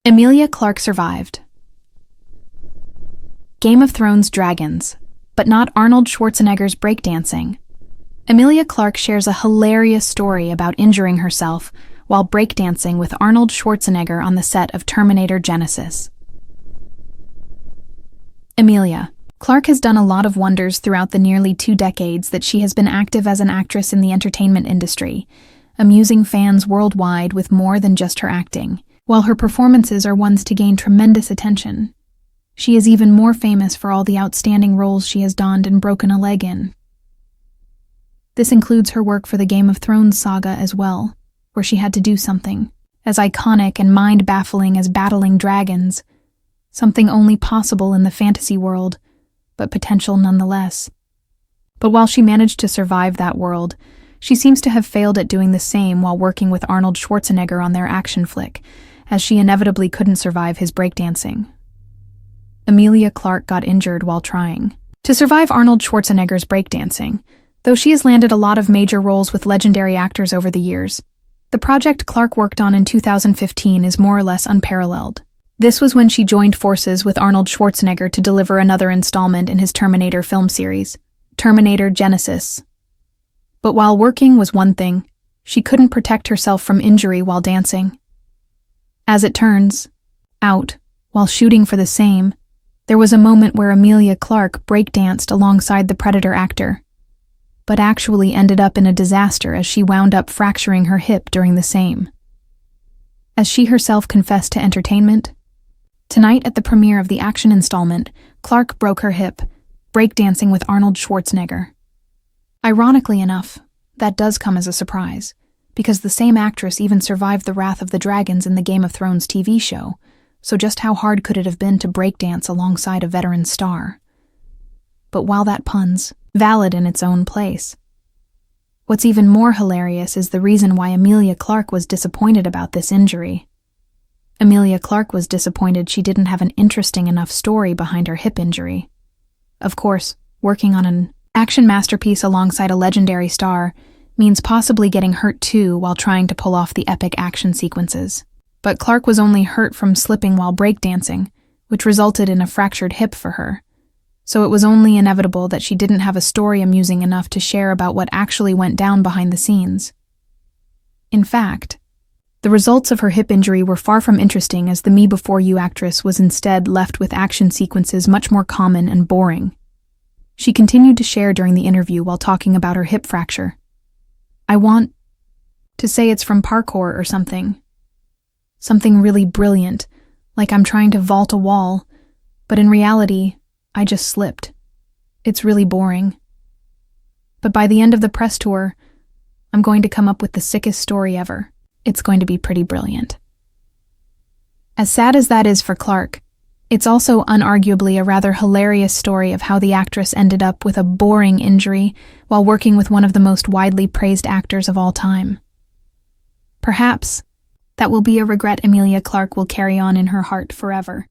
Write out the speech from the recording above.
Emilia Clarke survived. Game of Thrones dragons, but not Arnold Schwarzenegger's breakdancing. Emilia Clarke shares a hilarious story about injuring herself while breakdancing with Arnold Schwarzenegger on the set of Terminator Genisys. Emilia Clarke has done a lot of wonders throughout the nearly 2 decades that she has been active as an actress in the entertainment industry, amusing fans worldwide with more than just her acting. While her performances are ones to gain tremendous attention, she is even more famous for all the outstanding roles she has donned and broken a leg in. This includes her work for the Game of Thrones saga as well, where she had to do something as iconic and mind-baffling as battling dragons, something only possible in the fantasy world, but potential nonetheless. But while she managed to survive that world, she seems to have failed at doing the same while working with Arnold Schwarzenegger on their action flick, as she inevitably couldn't survive his breakdancing. Emilia Clarke got injured while trying to survive Arnold Schwarzenegger's breakdancing, though she has landed a lot of major roles with legendary actors over the years. The project Clarke worked on in 2015 is more or less unparalleled. This was when she joined forces with Arnold Schwarzenegger to deliver another installment in his Terminator film series, Terminator Genisys. But while working was one thing, she couldn't protect herself from injury while dancing. As it turns out, while shooting for the same, there was a moment where Emilia Clarke breakdanced alongside the Predator actor, but actually ended up in a disaster as she wound up fracturing her hip during the same. As she herself confessed to Entertainment, tonight at the premiere of the action installment, Clarke broke her hip, breakdancing with Arnold Schwarzenegger. Ironically enough, that does come as a surprise, because the same actress even survived the wrath of the dragons in the Game of Thrones TV show, so just how hard could it have been to breakdance alongside a veteran star? But while that pun's valid in its own place, what's even more hilarious is the reason why Emilia Clarke was disappointed about this injury. Emilia Clarke was disappointed she didn't have an interesting enough story behind her hip injury. Of course, working on an action masterpiece alongside a legendary star means possibly getting hurt too while trying to pull off the epic action sequences. But Clarke was only hurt from slipping while breakdancing, which resulted in a fractured hip for her. So it was only inevitable that she didn't have a story amusing enough to share about what actually went down behind the scenes. In fact, the results of her hip injury were far from interesting, as the Me Before You actress was instead left with action sequences much more common and boring. She continued to share during the interview while talking about her hip fracture. "I want to say it's from parkour or something. Something really brilliant, like I'm trying to vault a wall, but in reality, I just slipped. It's really boring. But by the end of the press tour, I'm going to come up with the sickest story ever. It's going to be pretty brilliant." As sad as that is for Clarke, it's also unarguably a rather hilarious story of how the actress ended up with a boring injury while working with one of the most widely praised actors of all time. Perhaps that will be a regret Emilia Clarke will carry on in her heart forever.